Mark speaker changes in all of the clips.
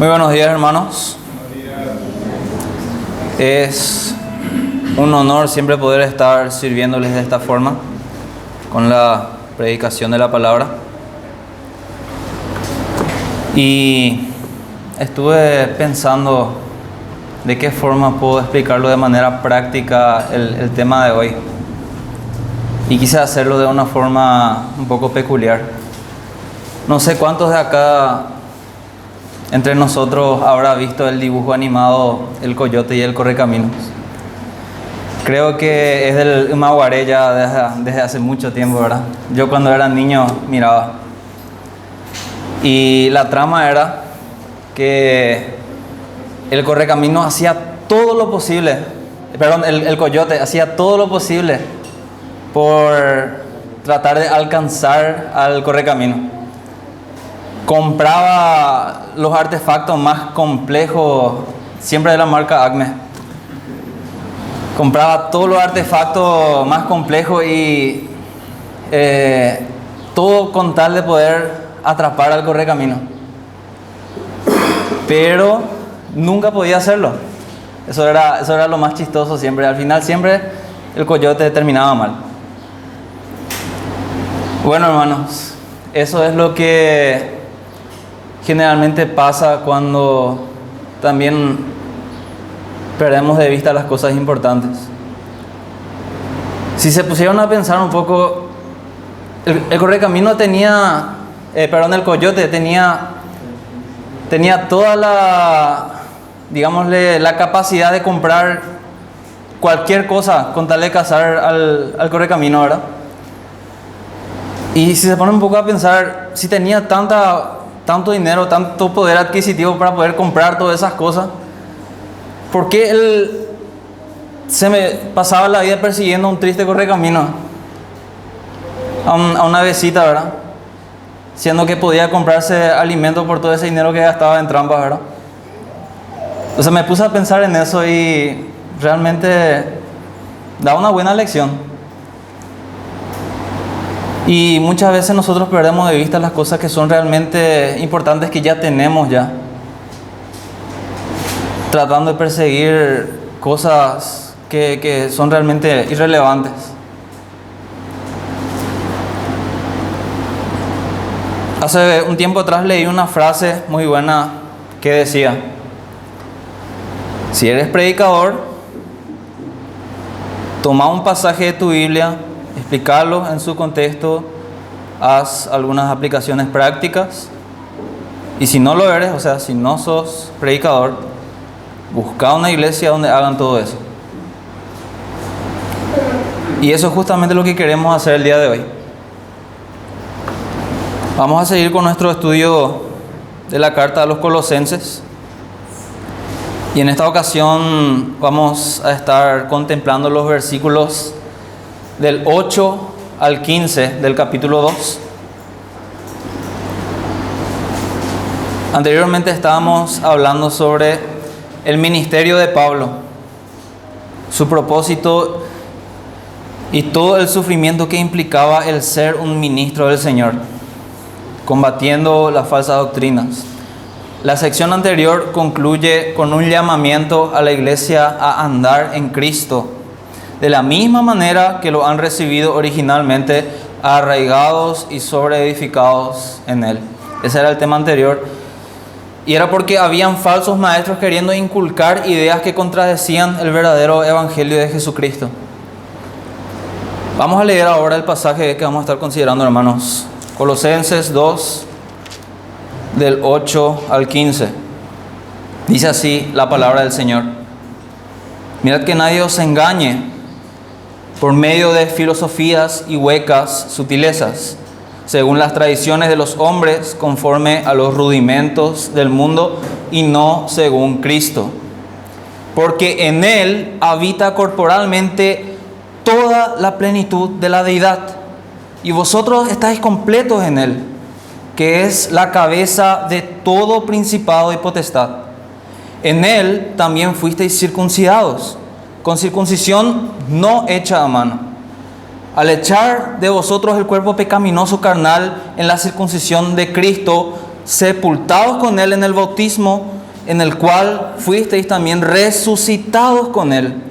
Speaker 1: Muy buenos días, hermanos. Es un honor siempre poder estar sirviéndoles de esta forma, con la predicación de la palabra. Y estuve pensando de qué forma puedo explicarlo de manera práctica el tema de hoy. Y quise hacerlo de una forma un poco peculiar. No sé cuántos de acá entre nosotros habrá visto el dibujo animado El Coyote y el Correcaminos. Creo que es del Maguaré ya desde hace mucho tiempo, ¿verdad? Yo cuando era niño miraba. Y la trama era que el Correcaminos hacía todo lo posible, el Coyote hacía todo lo posible por tratar de alcanzar al Correcamino. Compraba los artefactos más complejos, siempre de la marca Acme. Compraba todos los artefactos más complejos y todo con tal de poder atrapar al Correcamino. Pero nunca podía hacerlo. Eso era lo más chistoso siempre. Al final siempre el Coyote terminaba mal. Bueno, hermanos, eso es lo que generalmente pasa cuando también perdemos de vista las cosas importantes. Si se pusieron a pensar un poco, el Correcamino el Coyote tenía toda la capacidad de comprar cualquier cosa con tal de cazar al Correcamino, ¿verdad? Y si se pone un poco a pensar, si tenía tanto dinero, tanto poder adquisitivo para poder comprar todas esas cosas, ¿por qué él se me pasaba la vida persiguiendo a un triste Correcamino? A una avecita, ¿verdad? Siendo que podía comprarse alimento por todo ese dinero que gastaba en trampas, ¿verdad? Entonces me puse a pensar en eso y realmente da una buena lección. Y muchas veces nosotros perdemos de vista las cosas que son realmente importantes, que ya tenemos ya, tratando de perseguir cosas que son realmente irrelevantes. Hace un tiempo atrás leí una frase muy buena que decía: si eres predicador, toma un pasaje de tu Biblia, explicarlo en su contexto, haz algunas aplicaciones prácticas, y si no lo eres, o sea, si no sos predicador, busca una iglesia donde hagan todo eso. Y eso es justamente lo que queremos hacer el día de hoy. Vamos a seguir con nuestro estudio de la carta a los Colosenses. Y en esta ocasión vamos a estar contemplando los versículos del 8 al 15 del capítulo 2. Anteriormente estábamos hablando sobre el ministerio de Pablo, su propósito y todo el sufrimiento que implicaba el ser un ministro del Señor, combatiendo las falsas doctrinas. La sección anterior concluye con un llamamiento a la iglesia a andar en Cristo, de la misma manera que lo han recibido originalmente, arraigados y sobreedificados en Él. Ese era el tema anterior. Y era porque habían falsos maestros queriendo inculcar ideas que contradecían el verdadero evangelio de Jesucristo. Vamos a leer ahora el pasaje que vamos a estar considerando, hermanos. Colosenses 2, del 8 al 15. Dice así la palabra del Señor: mirad que nadie os engañe por medio de filosofías y huecas sutilezas, según las tradiciones de los hombres, conforme a los rudimentos del mundo y no según Cristo. Porque en Él habita corporalmente toda la plenitud de la deidad, y vosotros estáis completos en Él, que es la cabeza de todo principado y potestad. En Él también fuisteis circuncidados, con circuncisión no hecha a mano, al echar de vosotros el cuerpo pecaminoso carnal en la circuncisión de Cristo, sepultados con Él en el bautismo, en el cual fuisteis también resucitados con Él,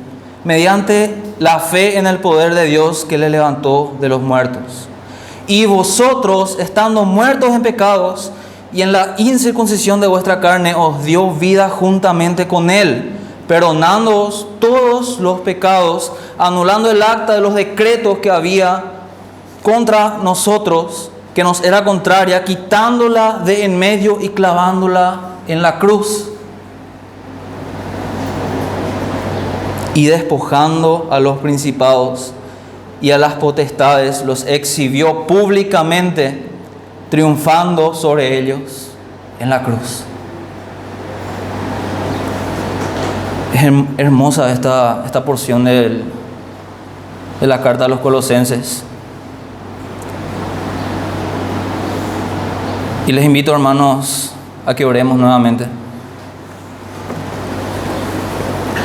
Speaker 1: mediante la fe en el poder de Dios que le levantó de los muertos. Y vosotros, estando muertos en pecados y en la incircuncisión de vuestra carne, os dio vida juntamente con Él, perdonándoos todos los pecados, anulando el acta de los decretos que había contra nosotros, que nos era contraria, quitándola de en medio y clavándola en la cruz. Y despojando a los principados y a las potestades, los exhibió públicamente, triunfando sobre ellos en la cruz. Es hermosa esta porción de la carta a los Colosenses. Y les invito, hermanos, a que oremos nuevamente.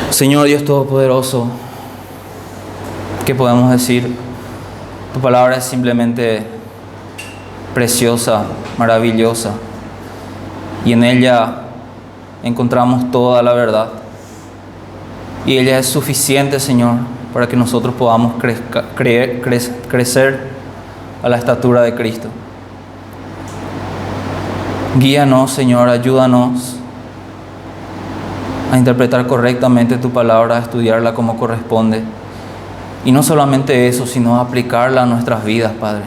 Speaker 1: Señor Dios Todopoderoso, ¿qué podemos decir? Tu palabra es simplemente preciosa, maravillosa, y en ella encontramos toda la verdad. Y ella es suficiente, Señor, para que nosotros podamos crecer a la estatura de Cristo. Guíanos, Señor, ayúdanos a interpretar correctamente tu palabra, a estudiarla como corresponde. Y no solamente eso, sino a aplicarla a nuestras vidas, Padre.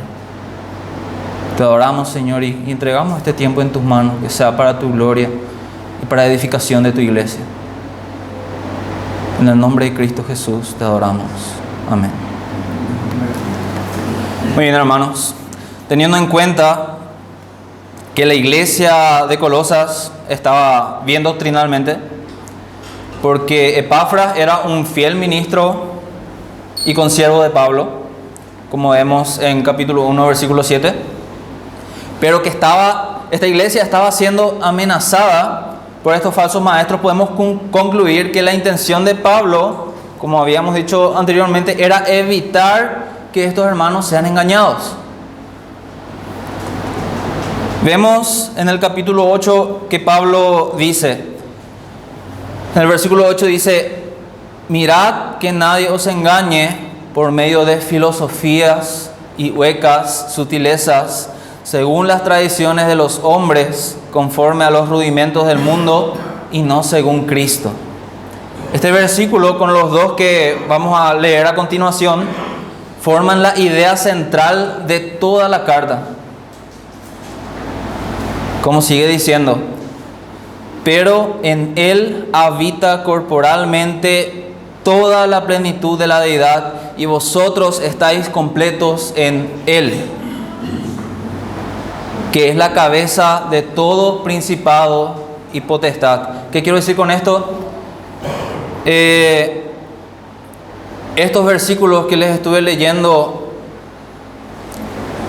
Speaker 1: Te adoramos, Señor, y entregamos este tiempo en tus manos, que sea para tu gloria y para edificación de tu iglesia. En el nombre de Cristo Jesús te adoramos. Amén. Muy bien, hermanos. Teniendo en cuenta que la iglesia de Colosas estaba bien doctrinalmente, porque Epafras era un fiel ministro y consiervo de Pablo, como vemos en capítulo 1, versículo 7, pero que esta iglesia estaba siendo amenazada por estos falsos maestros, podemos concluir que la intención de Pablo, como habíamos dicho anteriormente, era evitar que estos hermanos sean engañados. Vemos en el capítulo 8 que Pablo dice, en el versículo 8 dice: mirad que nadie os engañe por medio de filosofías y huecas sutilezas, según las tradiciones de los hombres, conforme a los rudimentos del mundo y no según Cristo. Este versículo, con los dos que vamos a leer a continuación, forman la idea central de toda la carta. Como sigue diciendo: pero en Él habita corporalmente toda la plenitud de la deidad, y vosotros estáis completos en Él, que es la cabeza de todo principado y potestad. ¿Qué quiero decir con esto? Estos versículos que les estuve leyendo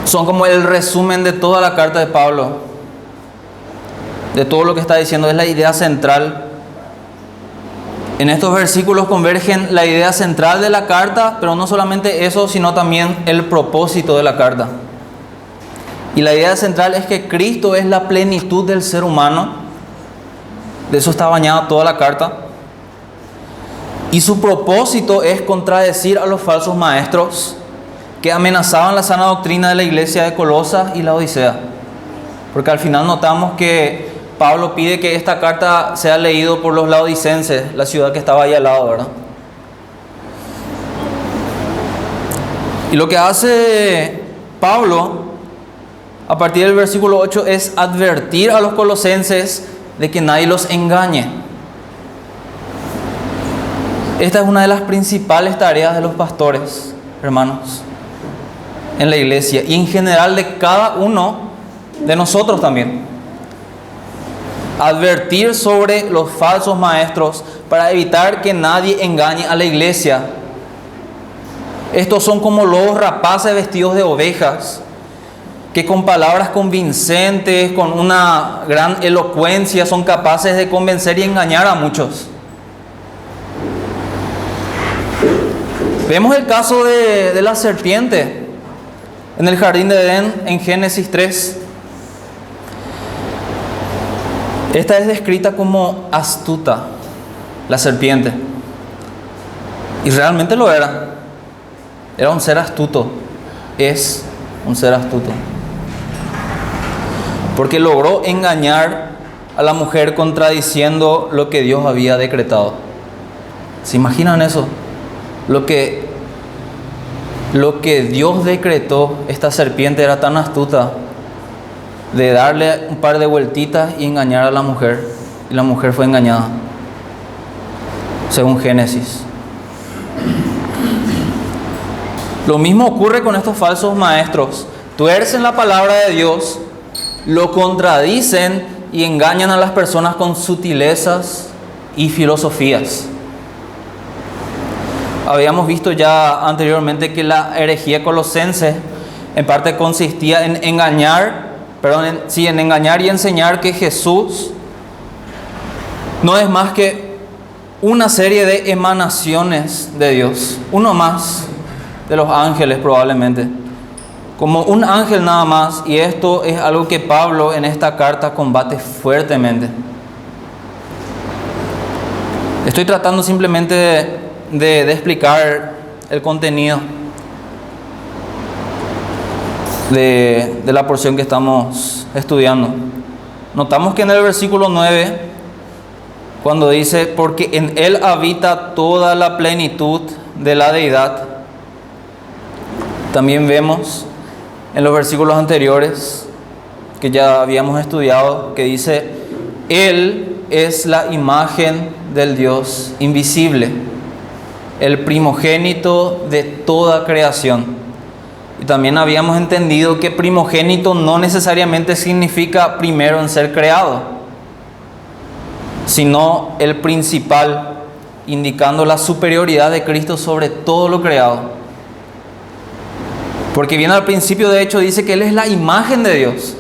Speaker 1: son como el resumen de toda la carta de Pablo, de todo lo que está diciendo. Es la idea central. En estos versículos convergen la idea central de la carta, pero no solamente eso, sino también el propósito de la carta. Y la idea central es que Cristo es la plenitud del ser humano. De eso está bañada toda la carta. Y su propósito es contradecir a los falsos maestros que amenazaban la sana doctrina de la iglesia de Colosas y la Odisea. Porque al final notamos que Pablo pide que esta carta sea leído por los laodicenses, la ciudad que estaba ahí al lado, ¿verdad? Y lo que hace Pablo a partir del versículo 8 es advertir a los colosenses de que nadie los engañe. Esta es una de las principales tareas de los pastores, hermanos, en la iglesia y en general de cada uno de nosotros también. Advertir sobre los falsos maestros para evitar que nadie engañe a la iglesia. Estos son como lobos rapaces vestidos de ovejas, que con palabras convincentes, con una gran elocuencia, son capaces de convencer y engañar a muchos. Vemos el caso de la serpiente en el jardín de Edén en Génesis 3. Esta es descrita como astuta, la serpiente. Y realmente lo era. Era un ser astuto. Es un ser astuto. Porque logró engañar a la mujer contradiciendo lo que Dios había decretado. ¿Se imaginan eso? Lo que Dios decretó, esta serpiente era tan astuta de darle un par de vueltitas y engañar a la mujer. Y la mujer fue engañada. Según Génesis. Lo mismo ocurre con estos falsos maestros. Tuercen la palabra de Dios, lo contradicen y engañan a las personas con sutilezas y filosofías. Habíamos visto ya anteriormente que la herejía colosense en parte consistía en engañar y enseñar que Jesús no es más que una serie de emanaciones de Dios, uno más de los ángeles probablemente, como un ángel nada más, y esto es algo que Pablo en esta carta combate fuertemente. Estoy tratando simplemente de explicar el contenido de la porción que estamos estudiando. Notamos que en el versículo 9, cuando dice, porque en Él habita toda la plenitud de la deidad, también vemos en los versículos anteriores que ya habíamos estudiado, que dice, Él es la imagen del Dios invisible, el primogénito de toda creación. Y también habíamos entendido que primogénito no necesariamente significa primero en ser creado, sino el principal, indicando la superioridad de Cristo sobre todo lo creado. Porque bien al principio de hecho dice que Él es la imagen de Dios.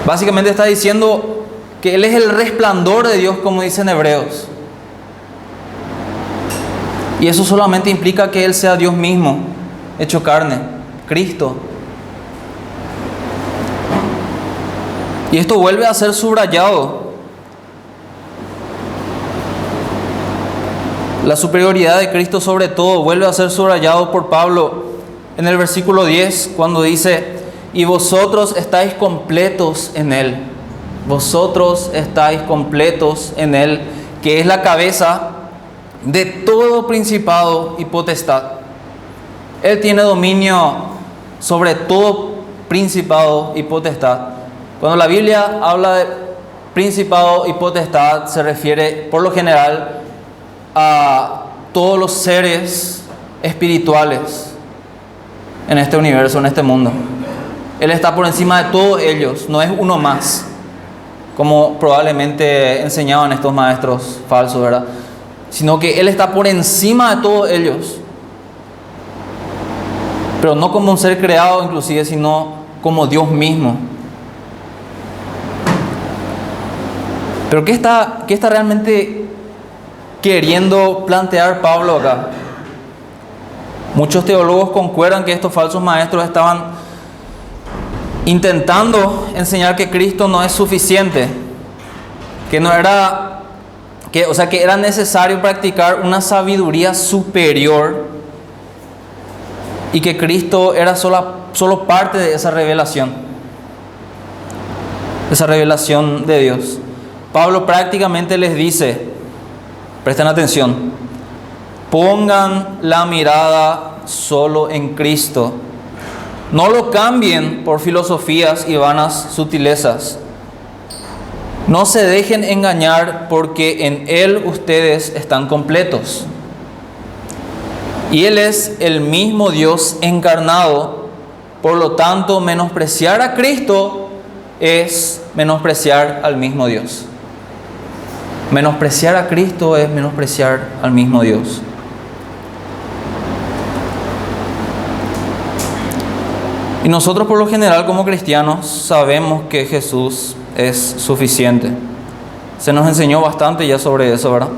Speaker 1: Básicamente está diciendo que Él es el resplandor de Dios, como dicen Hebreos. Y eso solamente implica que Él sea Dios mismo, hecho carne, Cristo. Y esto vuelve a ser subrayado. La superioridad de Cristo sobre todo vuelve a ser subrayado por Pablo en el versículo 10, cuando dice, y vosotros estáis completos en Él. Vosotros estáis completos en Él, que es la cabeza de todo principado y potestad. Él tiene dominio sobre todo principado y potestad. Cuando la Biblia habla de principado y potestad, se refiere por lo general a todos los seres espirituales en este universo, en este mundo. Él está por encima de todos ellos, no es uno más, como probablemente enseñaban estos maestros falsos, ¿verdad? Sino que Él está por encima de todos ellos, pero no como un ser creado inclusive, sino como Dios mismo. Pero ¿qué está realmente queriendo plantear Pablo acá? Muchos teólogos concuerdan que estos falsos maestros estaban intentando enseñar que Cristo no es suficiente, que era necesario practicar una sabiduría superior y que Cristo era solo parte de esa revelación de Dios. Pablo prácticamente les dice, presten atención, pongan la mirada solo en Cristo. No lo cambien por filosofías y vanas sutilezas. No se dejen engañar, porque en Él ustedes están completos. Y Él es el mismo Dios encarnado. Por lo tanto, menospreciar a Cristo es menospreciar al mismo Dios. Menospreciar a Cristo es menospreciar al mismo Dios. Y nosotros por lo general como cristianos sabemos que Jesús es suficiente. Se nos enseñó bastante ya sobre eso, ¿verdad?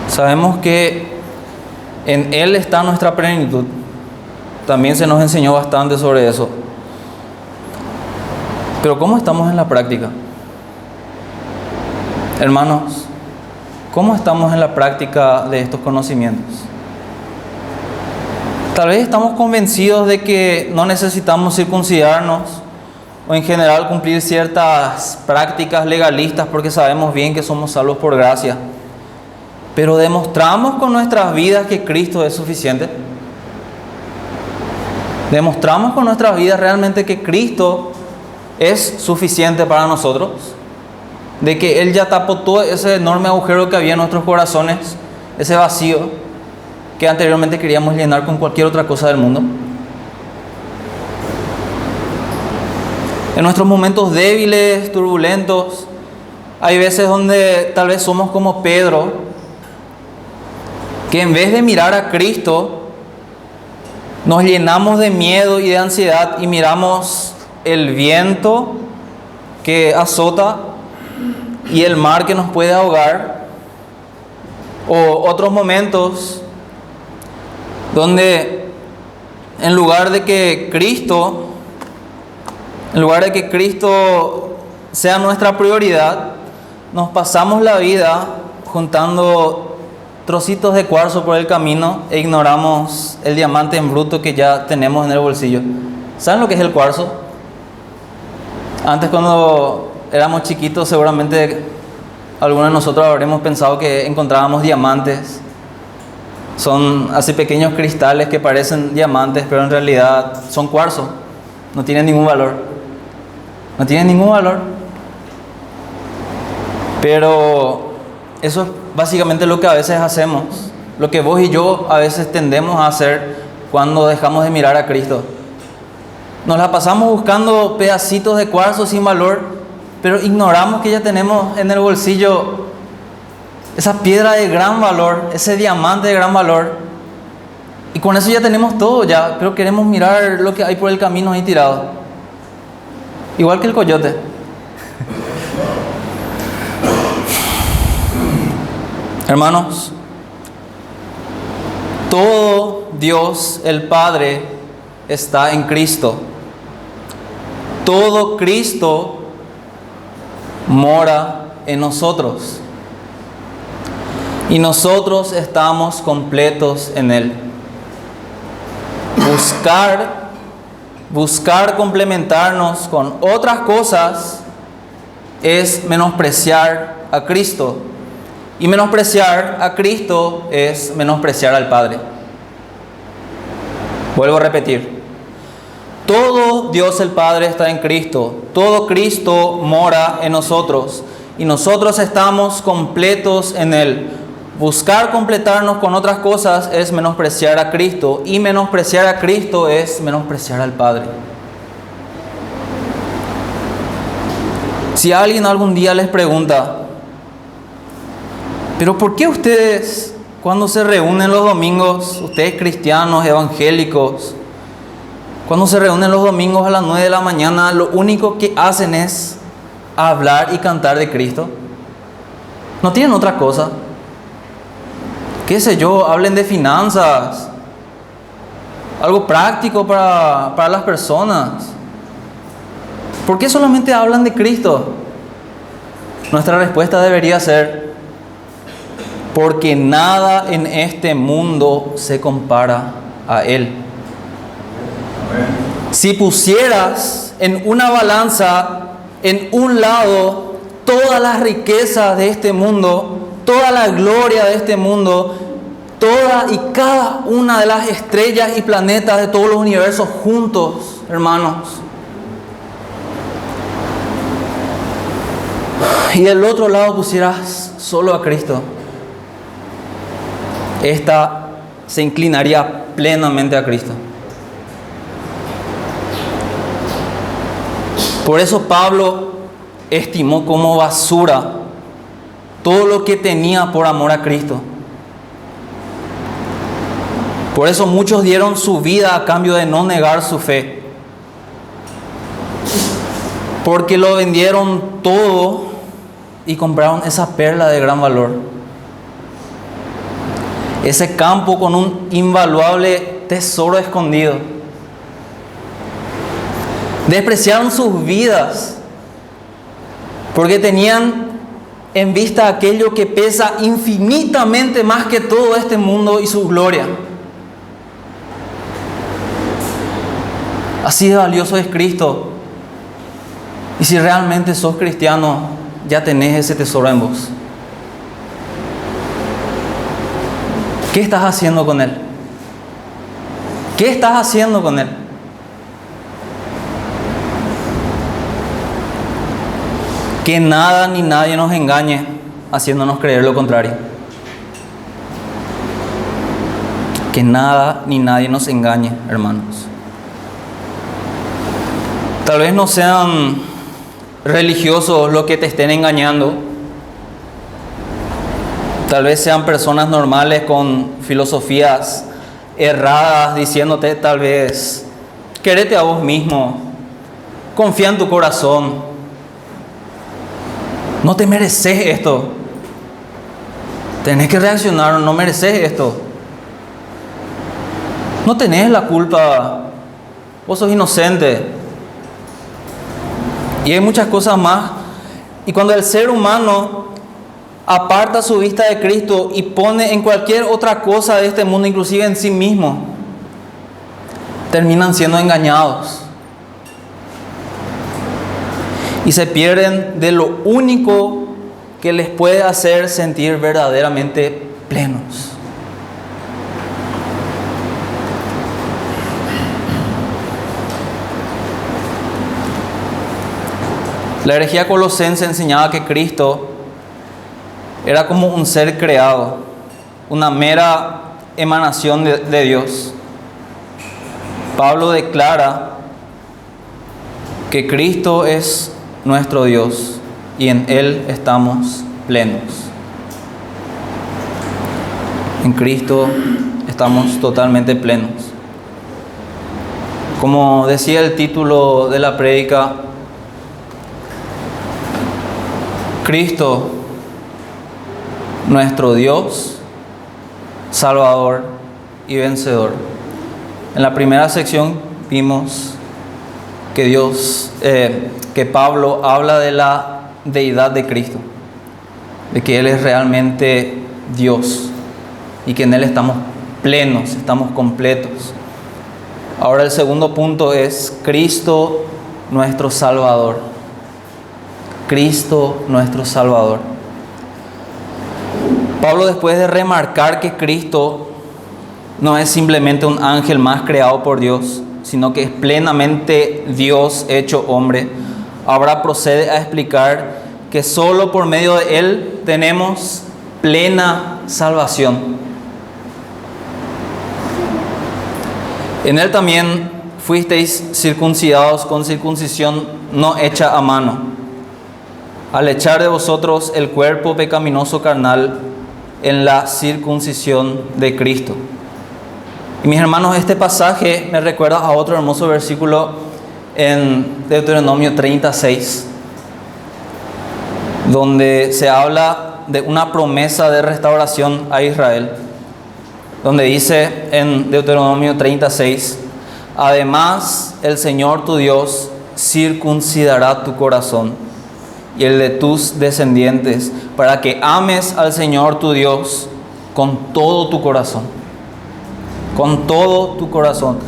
Speaker 1: Sabemos que en Él está nuestra plenitud. También se nos enseñó bastante sobre eso. Pero ¿cómo estamos en la práctica? Hermanos, ¿cómo estamos en la práctica de estos conocimientos? Tal vez estamos convencidos de que no necesitamos circuncidarnos o en general cumplir ciertas prácticas legalistas porque sabemos bien que somos salvos por gracia. Pero ¿demostramos con nuestras vidas que Cristo es suficiente? ¿Demostramos con nuestras vidas realmente que Cristo es suficiente para nosotros? De que Él ya tapó todo ese enorme agujero que había en nuestros corazones, ese vacío que anteriormente queríamos llenar con cualquier otra cosa del mundo. En nuestros momentos débiles, turbulentos, hay veces donde tal vez somos como Pedro, que en vez de mirar a Cristo, nos llenamos de miedo y de ansiedad y miramos el viento que azota y el mar que nos puede ahogar, o otros momentos donde en lugar de que Cristo sea nuestra prioridad, nos pasamos la vida juntando trocitos de cuarzo por el camino e ignoramos el diamante en bruto que ya tenemos en el bolsillo. ¿Saben lo que es el cuarzo? Antes, cuando éramos chiquitos, seguramente algunos de nosotros habremos pensado que encontrábamos diamantes. Son así pequeños cristales que parecen diamantes, pero en realidad son cuarzo. No tienen ningún valor. No tienen ningún valor. Pero eso es básicamente lo que a veces hacemos. Lo que vos y yo a veces tendemos a hacer cuando dejamos de mirar a Cristo. Nos la pasamos buscando pedacitos de cuarzo sin valor, pero ignoramos que ya tenemos en el bolsillo esa piedra de gran valor, ese diamante de gran valor. Y con eso ya tenemos todo ya, pero queremos mirar lo que hay por el camino ahí tirado. Igual que el coyote. Hermanos, todo Dios el Padre está en Cristo. Todo Cristo mora en nosotros. Y nosotros estamos completos en Él. Buscar complementarnos con otras cosas es menospreciar a Cristo. Y menospreciar a Cristo es menospreciar al Padre. Vuelvo a repetir. Todo Dios el Padre está en Cristo. Todo Cristo mora en nosotros. Y nosotros estamos completos en Él. Buscar completarnos con otras cosas es menospreciar a Cristo. Y menospreciar a Cristo es menospreciar al Padre. Si alguien algún día les pregunta, ¿pero por qué ustedes, cuando se reúnen los domingos, ustedes cristianos, evangélicos, cuando se reúnen los domingos a las 9 de la mañana, lo único que hacen es hablar y cantar de Cristo? ¿No tienen otra cosa? ¿Qué sé yo? Hablen de finanzas, algo práctico para las personas. ¿Por qué solamente hablan de Cristo? Nuestra respuesta debería ser: porque nada en este mundo se compara a Él. Si pusieras en una balanza, en un lado, todas las riquezas de este mundo, toda la gloria de este mundo, toda y cada una de las estrellas y planetas de todos los universos juntos, hermanos, y del otro lado pusieras solo a Cristo, esta se inclinaría plenamente a Cristo. Por eso Pablo estimó como basura todo lo que tenía por amor a Cristo. Por eso muchos dieron su vida a cambio de no negar su fe. Porque lo vendieron todo y compraron esa perla de gran valor. Ese campo con un invaluable tesoro escondido. Despreciaron sus vidas porque tenían en vista aquello que pesa infinitamente más que todo este mundo y su gloria. Así de valioso es Cristo. Y si realmente sos cristiano, ya tenés ese tesoro en vos. ¿Qué estás haciendo con Él? ¿Qué estás haciendo con Él? Que nada ni nadie nos engañe haciéndonos creer lo contrario. Que nada ni nadie nos engañe, hermanos. Tal vez no sean religiosos los que te estén engañando. Tal vez sean personas normales con filosofías erradas diciéndote tal vez, quérete a vos mismo, confía en tu corazón. No te mereces esto. Tenés que reaccionar, no mereces esto. No tenés la culpa. Vos sos inocente. Y hay muchas cosas más. Y cuando el ser humano aparta su vista de Cristo y pone en cualquier otra cosa de este mundo, inclusive en sí mismo, terminan siendo engañados. Y se pierden de lo único que les puede hacer sentir verdaderamente plenos. La herejía colosense enseñaba que Cristo era como un ser creado, una mera emanación de Dios. Pablo declara que Cristo es nuestro Dios y en Él estamos plenos. En Cristo estamos totalmente plenos. Como decía el título de la prédica, Cristo, nuestro Dios, Salvador y vencedor. En la primera sección vimos que Pablo habla de la deidad de Cristo, de que Él es realmente Dios y que en Él estamos plenos, estamos completos. Ahora el segundo punto es Cristo nuestro Salvador. Cristo nuestro Salvador. Pablo, después de remarcar que Cristo no es simplemente un ángel más creado por Dios, sino que es plenamente Dios hecho hombre, ahora procede a explicar que solo por medio de Él tenemos plena salvación. En Él también fuisteis circuncidados con circuncisión no hecha a mano, al echar de vosotros el cuerpo pecaminoso carnal en la circuncisión de Cristo. Y mis hermanos, este pasaje me recuerda a otro hermoso versículo en Deuteronomio 36, donde se habla de una promesa de restauración a Israel, donde dice en Deuteronomio 36, además el Señor tu Dios circuncidará tu corazón y el de tus descendientes, para que ames al Señor tu Dios con todo tu corazón, con todo tu corazón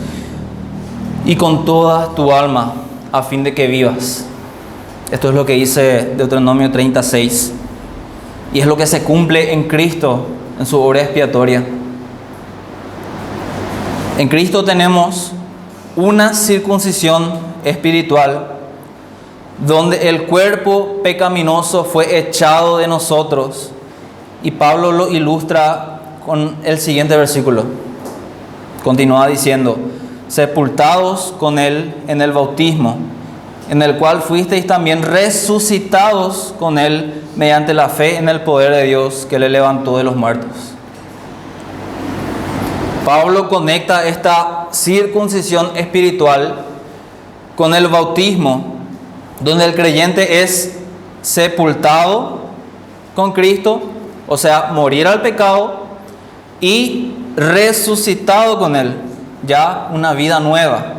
Speaker 1: y con toda tu alma, a fin de que vivas. Esto es lo que dice Deuteronomio 36, y es lo que se cumple en Cristo, en su obra expiatoria. En Cristo tenemos una circuncisión espiritual, donde el cuerpo pecaminoso fue echado de nosotros. Y Pablo lo ilustra con el siguiente versículo. Continúa diciendo, sepultados con Él en el bautismo, en el cual fuisteis también resucitados con Él mediante la fe en el poder de Dios que le levantó de los muertos. Pablo conecta esta circuncisión espiritual con el bautismo, donde el creyente es sepultado con Cristo, o sea, morir al pecado, y resucitado con Él, ya una vida nueva.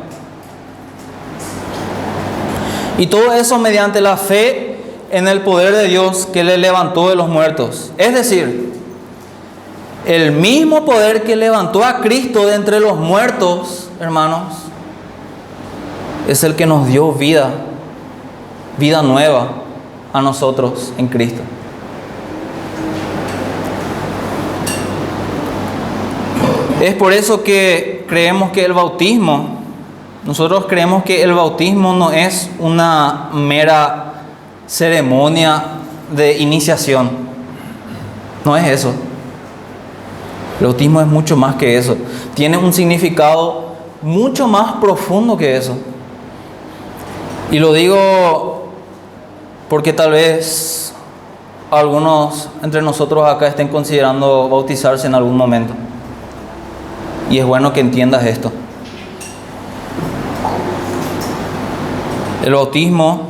Speaker 1: Y todo eso mediante la fe en el poder de Dios que le levantó de los muertos. Es decir, el mismo poder que levantó a Cristo de entre los muertos, hermanos, es el que nos dio vida nueva a nosotros en Cristo. Es por eso que creemos que nosotros creemos que el bautismo no es una mera ceremonia de iniciación. No es eso. El bautismo es mucho más que eso. Tiene un significado mucho más profundo que eso. Y lo digo porque tal vez algunos entre nosotros acá estén considerando bautizarse en algún momento. Y es bueno que entiendas esto. El bautismo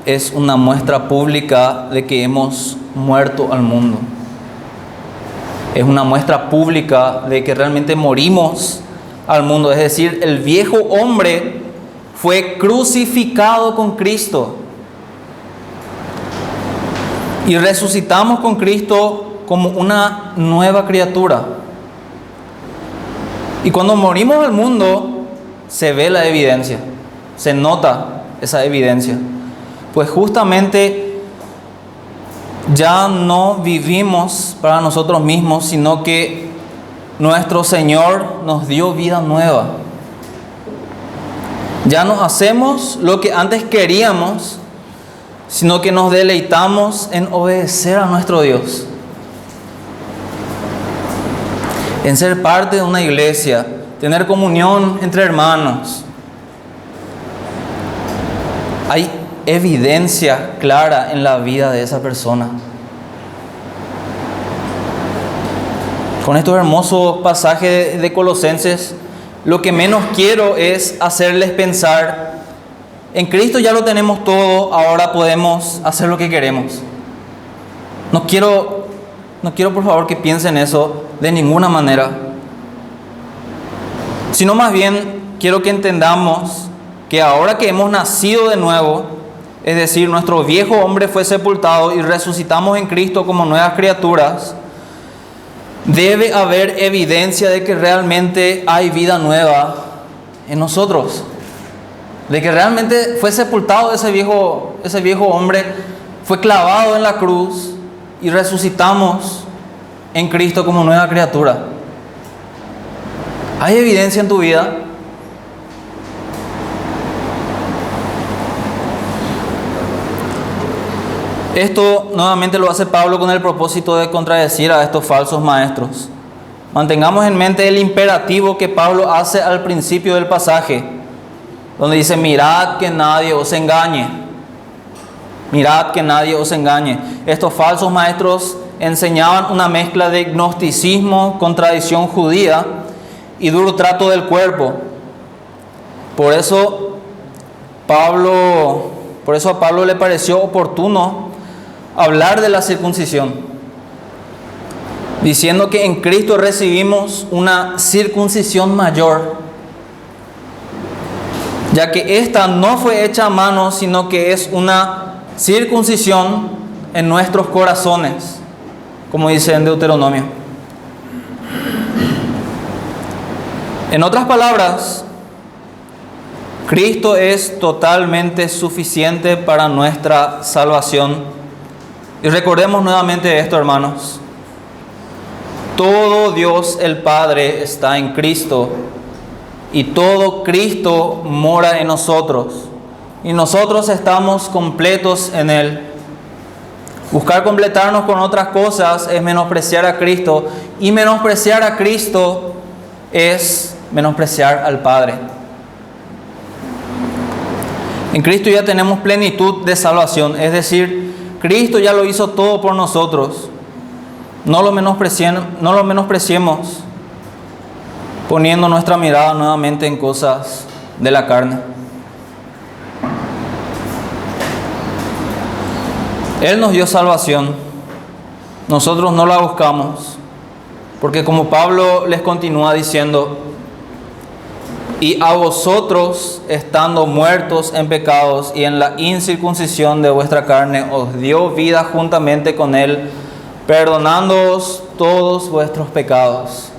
Speaker 1: es una muestra pública de que hemos muerto al mundo. Es una muestra pública de que realmente morimos al mundo. Es decir, el viejo hombre fue crucificado con Cristo. Y resucitamos con Cristo como una nueva criatura. Y cuando morimos al mundo, se ve la evidencia, se nota esa evidencia. Pues justamente ya no vivimos para nosotros mismos, sino que nuestro Señor nos dio vida nueva. Ya no hacemos lo que antes queríamos, sino que nos deleitamos en obedecer a nuestro Dios. En ser parte de una iglesia, tener comunión entre hermanos. Hay evidencia clara en la vida de esa persona. Con estos hermosos pasajes de Colosenses, lo que menos quiero es hacerles pensar, en Cristo ya lo tenemos todo, ahora podemos hacer lo que queremos. No quiero por favor que piensen eso de ninguna manera, sino más bien quiero que entendamos que ahora que hemos nacido de nuevo, es decir, nuestro viejo hombre fue sepultado y resucitamos en Cristo como nuevas criaturas, debe haber evidencia de que realmente hay vida nueva en nosotros, de que realmente fue sepultado ese viejo hombre, fue clavado en la cruz y resucitamos en Cristo como nueva criatura. ¿Hay evidencia en tu vida? Esto nuevamente lo hace Pablo con el propósito de contradecir a estos falsos maestros. Mantengamos en mente el imperativo que Pablo hace al principio del pasaje, donde dice: mirad que nadie os engañe. Mirad que nadie os engañe. Estos falsos maestros enseñaban una mezcla de gnosticismo con tradición judía y duro trato del cuerpo. Por eso a Pablo le pareció oportuno hablar de la circuncisión, diciendo que en Cristo recibimos una circuncisión mayor, ya que esta no fue hecha a mano, sino que es una circuncisión en nuestros corazones, como dice en Deuteronomio. En otras palabras, Cristo es totalmente suficiente para nuestra salvación. Y recordemos nuevamente esto, hermanos. Todo Dios el Padre está en Cristo y todo Cristo mora en nosotros. Y nosotros estamos completos en Él. Buscar completarnos con otras cosas es menospreciar a Cristo. Y menospreciar a Cristo es menospreciar al Padre. En Cristo ya tenemos plenitud de salvación, es decir, Cristo ya lo hizo todo por nosotros. No lo menospreciemos poniendo nuestra mirada nuevamente en cosas de la carne. Él nos dio salvación, nosotros no la buscamos, porque como Pablo les continúa diciendo, Y a vosotros, estando muertos en pecados y en la incircuncisión de vuestra carne, os dio vida juntamente con Él, perdonándoos todos vuestros pecados.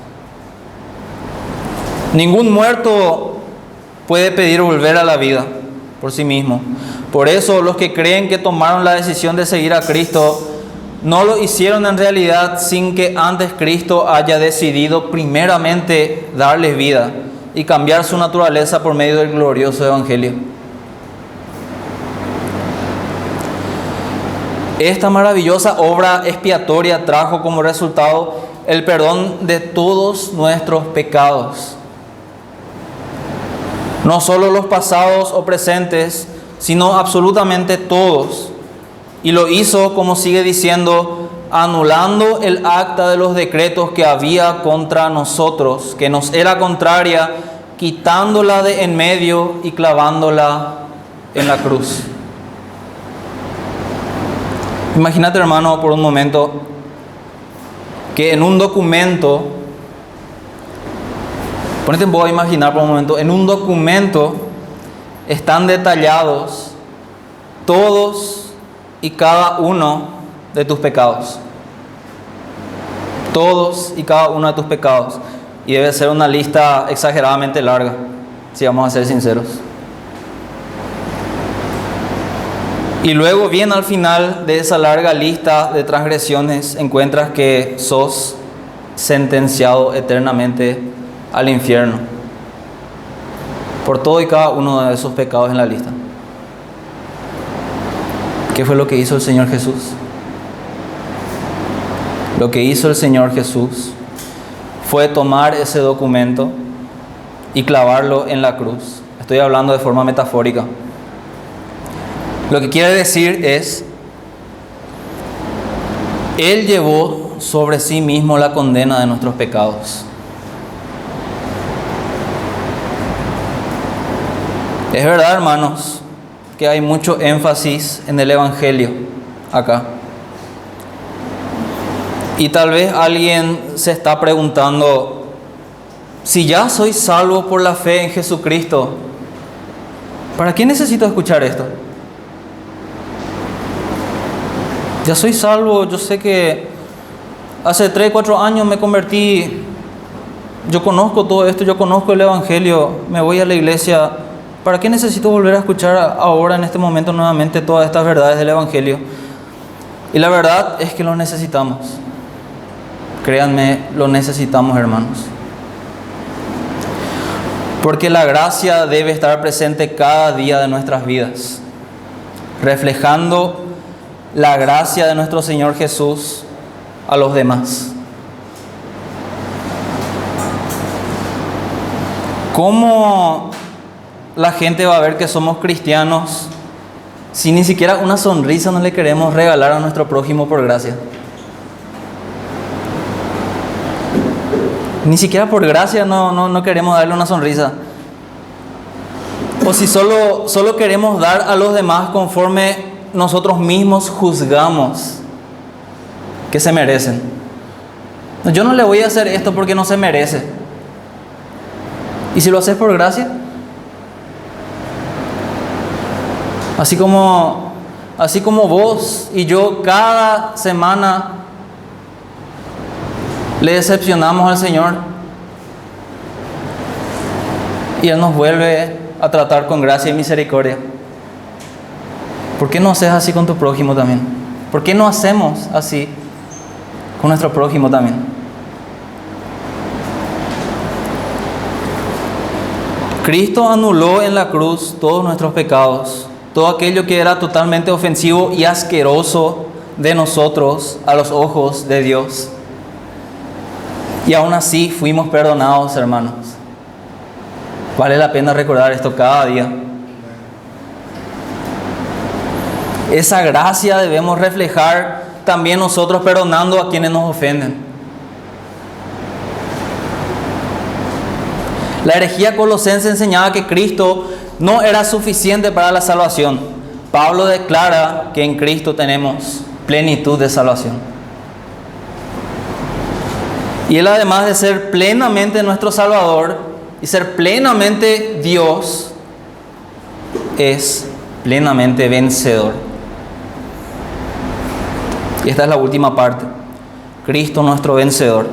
Speaker 1: Ningún muerto puede pedir volver a la vida por sí mismo. Por eso los que creen que tomaron la decisión de seguir a Cristo, no lo hicieron en realidad sin que antes Cristo haya decidido primeramente darles vida y cambiar su naturaleza por medio del glorioso Evangelio. Esta maravillosa obra expiatoria trajo como resultado el perdón de todos nuestros pecados. No solo los pasados o presentes, sino absolutamente todos. Y lo hizo, como sigue diciendo, anulando el acta de los decretos que había contra nosotros, que nos era contraria, quitándola de en medio y clavándola en la cruz. Imagínate, hermano, por un momento, que en un documento, ponete un poco a imaginar por un momento, en un documento están detallados todos y cada uno de tus pecados. Todos y cada uno de tus pecados. Y debe ser una lista exageradamente larga, si vamos a ser sinceros. Y luego bien al final de esa larga lista de transgresiones encuentras que sos sentenciado eternamente al infierno por todo y cada uno de esos pecados en la lista. ¿Qué fue lo que hizo el Señor Jesús? Lo que hizo el Señor Jesús fue tomar ese documento y clavarlo en la cruz. Estoy hablando de forma metafórica. Lo que quiere decir es, Él llevó sobre sí mismo la condena de nuestros pecados. Es verdad, hermanos, que hay mucho énfasis en el Evangelio acá. Y tal vez alguien se está preguntando, si ya soy salvo por la fe en Jesucristo, ¿para qué necesito escuchar esto? Ya soy salvo, yo sé que hace 3, 4 años me convertí, yo conozco todo esto, yo conozco el Evangelio, me voy a la iglesia. ¿Para qué necesito volver a escuchar ahora en este momento nuevamente todas estas verdades del Evangelio? Y la verdad es que lo necesitamos. Créanme, lo necesitamos, hermanos. Porque la gracia debe estar presente cada día de nuestras vidas, reflejando la gracia de nuestro Señor Jesús a los demás. ¿Cómo la gente va a ver que somos cristianos si ni siquiera una sonrisa no le queremos regalar a nuestro prójimo por gracia? Ni siquiera por gracia no queremos darle una sonrisa. O si solo queremos dar a los demás conforme nosotros mismos juzgamos que se merecen. Yo no le voy a hacer esto porque no se merece. ¿Y si lo haces por gracia? Así como vos y yo cada semana le decepcionamos al Señor y Él nos vuelve a tratar con gracia y misericordia. ¿Por qué no haces así con tu prójimo también? ¿Por qué no hacemos así con nuestro prójimo también? Cristo anuló en la cruz todos nuestros pecados, todo aquello que era totalmente ofensivo y asqueroso de nosotros a los ojos de Dios. Y aún así fuimos perdonados, hermanos. Vale la pena recordar esto cada día. Esa gracia debemos reflejar también nosotros, perdonando a quienes nos ofenden. La herejía colosense enseñaba que Cristo no era suficiente para la salvación. Pablo declara que en Cristo tenemos plenitud de salvación. Y Él, además de ser plenamente nuestro Salvador, Y ser plenamente Dios es plenamente vencedor. Y esta es la última parte. Cristo nuestro vencedor.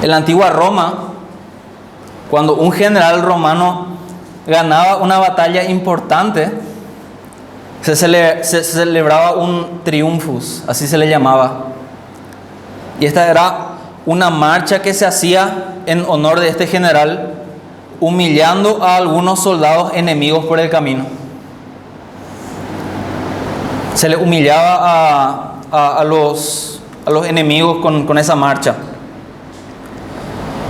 Speaker 1: En la antigua Roma, cuando un general romano ganaba una batalla importante, se celebraba un triunfus, así se le llamaba. Y esta era una marcha que se hacía en honor de este general, humillando a algunos soldados enemigos por el camino. Se le humillaba a los enemigos con esa marcha.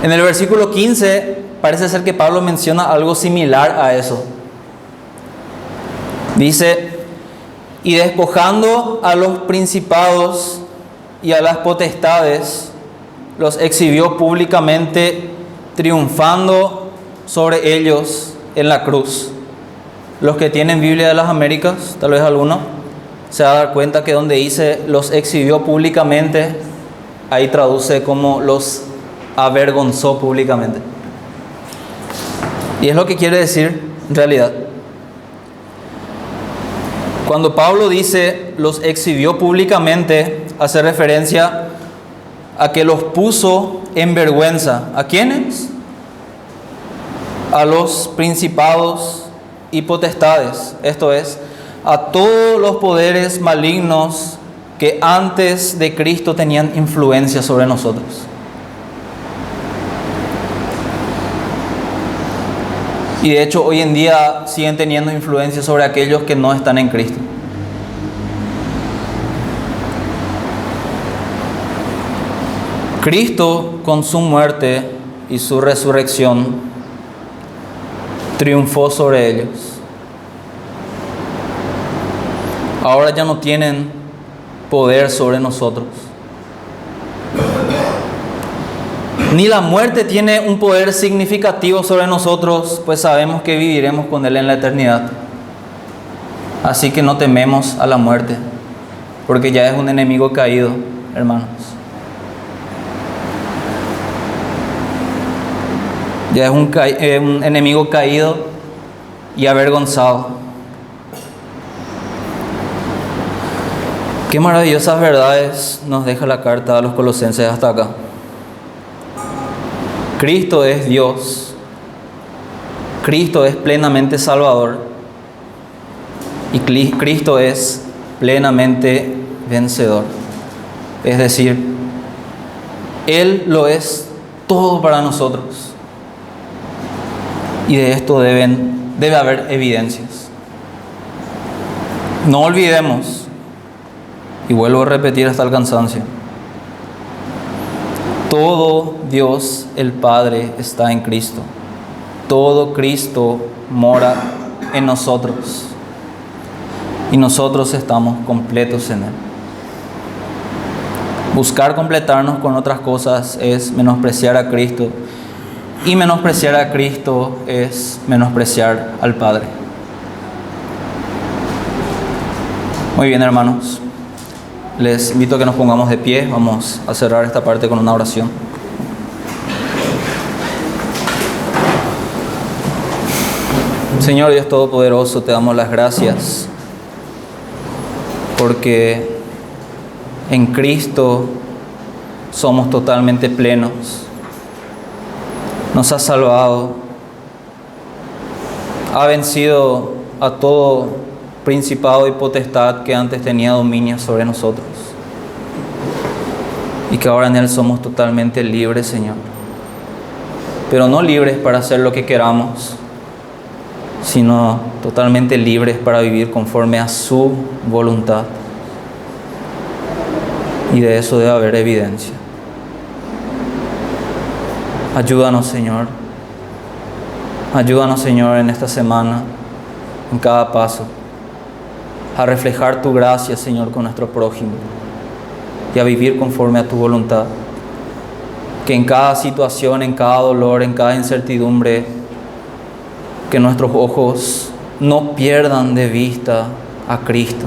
Speaker 1: En el versículo 15 parece ser que Pablo menciona algo similar a eso. Dice: y despojando a los principados y a las potestades, los exhibió públicamente, triunfando sobre ellos en la cruz. Los que tienen Biblia de las Américas, tal vez alguno, se va a dar cuenta que donde dice los exhibió públicamente, ahí traduce como los avergonzó públicamente. Y es lo que quiere decir en realidad. Cuando Pablo dice los exhibió públicamente, hace referencia a que los puso en vergüenza. ¿A quiénes? A los principados y potestades, esto es, a todos los poderes malignos que antes de Cristo tenían influencia sobre nosotros. Y de hecho hoy en día siguen teniendo influencia sobre aquellos que no están en Cristo. Cristo, con su muerte y su resurrección, triunfó sobre ellos. Ahora ya no tienen poder sobre nosotros. Ni la muerte tiene un poder significativo sobre nosotros, pues sabemos que viviremos con Él en la eternidad. Así que no tememos a la muerte, porque ya es un enemigo caído, hermanos. Ya es un enemigo caído y avergonzado. Qué maravillosas verdades nos deja la carta a los Colosenses hasta acá. Cristo es Dios. Cristo es plenamente Salvador. Y Cristo es plenamente vencedor. Es decir, Él lo es todo para nosotros. Y de esto debe haber evidencias. No olvidemos, y vuelvo a repetir hasta el cansancio, todo Dios el Padre está en Cristo. Todo Cristo mora en nosotros. Y nosotros estamos completos en Él. Buscar completarnos con otras cosas es menospreciar a Cristo. Y menospreciar a Cristo es menospreciar al Padre. Muy bien, hermanos. Les invito a que nos pongamos de pie. Vamos a cerrar esta parte con una oración. Señor Dios Todopoderoso, te damos las gracias porque en Cristo somos totalmente plenos. Nos ha salvado, ha vencido a todo principado y potestad que antes tenía dominio sobre nosotros, y que ahora en Él somos totalmente libres, Señor, pero no libres para hacer lo que queramos, sino totalmente libres para vivir conforme a su voluntad, y de eso debe haber evidencia. Ayúdanos, Señor. Ayúdanos, Señor, en esta semana, en cada paso, a reflejar tu gracia, Señor, con nuestro prójimo y a vivir conforme a tu voluntad. Que en cada situación, en cada dolor, en cada incertidumbre, que nuestros ojos no pierdan de vista a Cristo.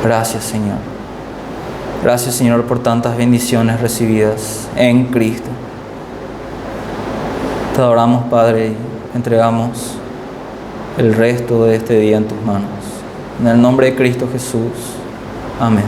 Speaker 1: Gracias, Señor. Gracias, Señor, por tantas bendiciones recibidas en Cristo. Te adoramos, Padre, y entregamos el resto de este día en tus manos. En el nombre de Cristo Jesús. Amén.